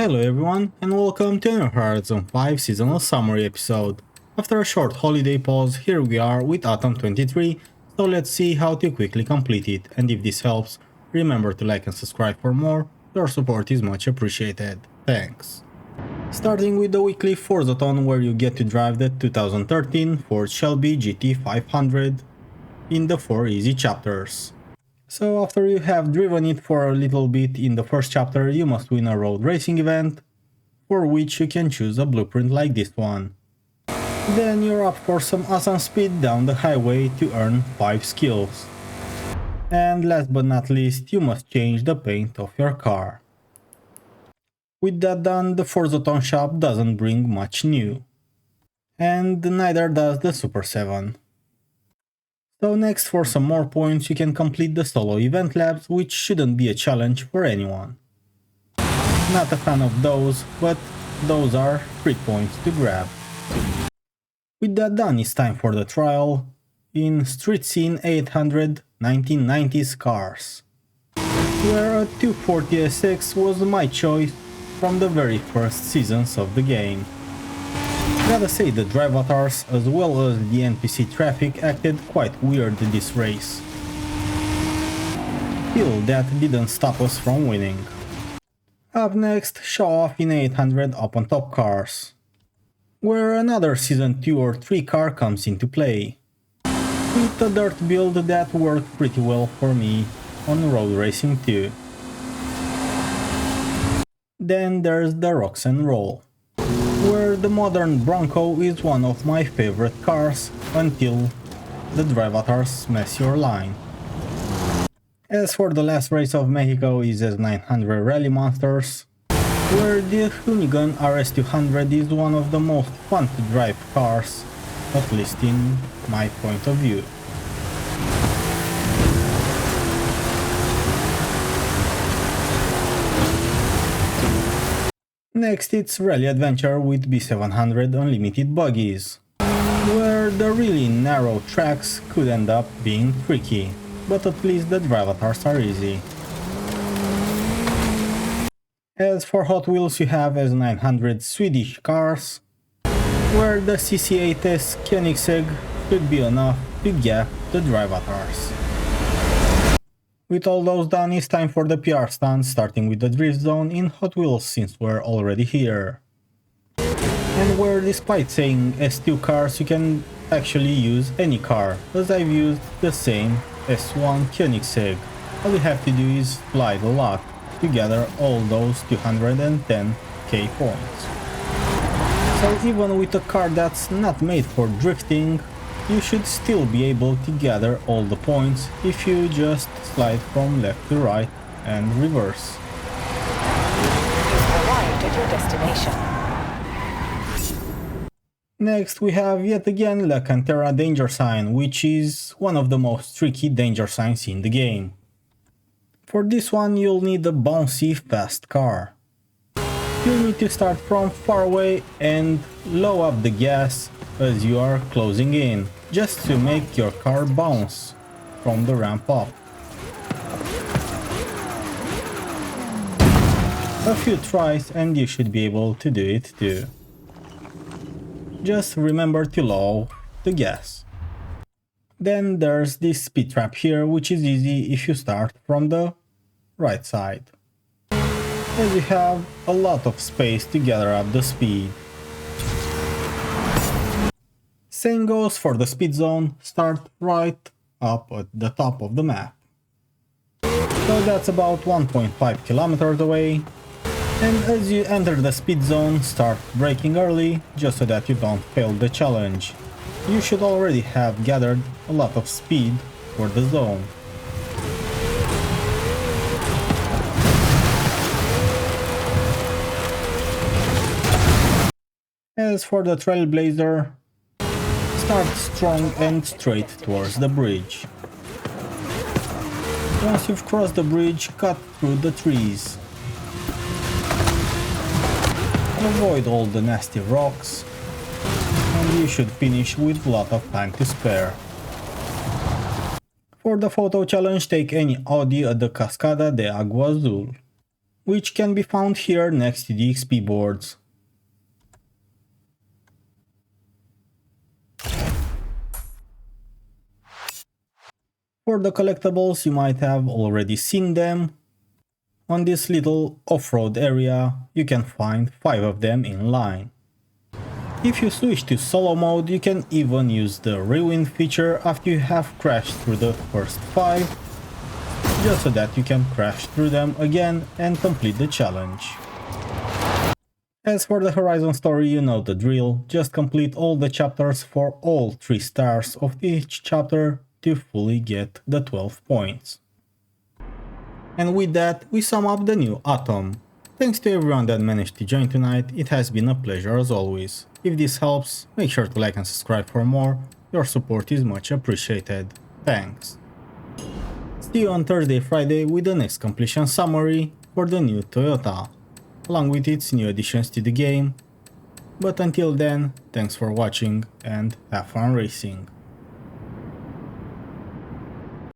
Hello everyone, and welcome to another Horizon 5 seasonal summary episode. After a short holiday pause, here we are with Autumn 23, so let's see how to quickly complete it, and if this helps, remember to like and subscribe for more, your support is much appreciated. Thanks. Starting with the weekly Forzathon, where you get to drive the 2013 Ford Shelby GT500 in the 4 easy chapters. So after you have driven it for a little bit in the first chapter, you must win a road racing event, for which you can choose a blueprint like this one. Then you're up for some awesome speed down the highway to earn 5 skills. And last but not least, you must change the paint of your car. With that done, the Forzathon shop doesn't bring much new. And neither does the Super 7. So next, for some more points, you can complete the solo event labs, which shouldn't be a challenge for anyone. Not a fan of those, but those are free points to grab. With that done, it's time for the trial in Street Scene 800 1990s cars, where a 240 SX was my choice from the very first seasons of the game. Gotta say, the drive avatars as well as the NPC traffic acted quite weird in this race. Still, that didn't stop us from winning. Up next, show off in 800 up on top cars, where another season 2 or 3 car comes into play, with a dirt build that worked pretty well for me on road racing too. Then there's the Rocks and Roll, where the modern Bronco is one of my favorite cars until the drive avatars mess your line. As for the last race of Mexico is S900 Rally Monsters, where the Hoonigan RS200 is one of the most fun to drive cars, at least in my point of view. Next, it's Rally Adventure with B700 Unlimited Buggies, where the really narrow tracks could end up being tricky, but at least the drive avatars are easy. As for Hot Wheels, you have S900 Swedish cars, where the CC8S Koenigsegg should be enough to gap the drive avatars. With all those done, it's time for the PR stunts, starting with the drift zone in Hot Wheels since we're already here. And where, despite saying S2 cars, you can actually use any car, as I've used the same S1 Koenigsegg. All you have to do is slide a lot to gather all those 210k points. So even with a car that's not made for drifting, you should still be able to gather all the points if you just slide from left to right and reverse. You've arrived at your destination. Next, we have yet again the CANTERA danger sign, which is one of the most tricky danger signs in the game. For this one, you'll need a bouncy fast car. You'll need to start from far away and low up the gas as you are closing in, just to make your car bounce from the ramp up. A few tries and you should be able to do it too. Just remember to lower the gas. Then there's this speed trap here, which is easy if you start from the right side, as you have a lot of space to gather up the speed. Same goes for the speed zone, start right up at the top of the map. So that's about 1.5 kilometers away. And as you enter the speed zone, start braking early, just so that you don't fail the challenge. You should already have gathered a lot of speed for the zone. As for the Trailblazer, start strong and straight towards the bridge. Once you've crossed the bridge, cut through the trees. Avoid all the nasty rocks, and you should finish with a lot of time to spare. For the photo challenge, take any Audi at the Cascada de Agua Azul. which can be found here next to the XP boards. For the collectibles, you might have already seen them. On this little off-road area, you can find 5 of them in line. If you switch to solo mode, you can even use the rewind feature after you have crashed through the first 5, just so that you can crash through them again and complete the challenge. As for the Horizon story, you know the drill, just complete all the chapters for all 3 stars of each chapter to fully get the 12 points. And with that, we sum up the new Atom. Thanks to everyone that managed to join tonight, it has been a pleasure as always. If this helps, make sure to like and subscribe for more, your support is much appreciated. Thanks. See you on Thursday, Friday with the next completion summary for the new Toyota, along with its new additions to the game. But until then, thanks for watching and have fun racing.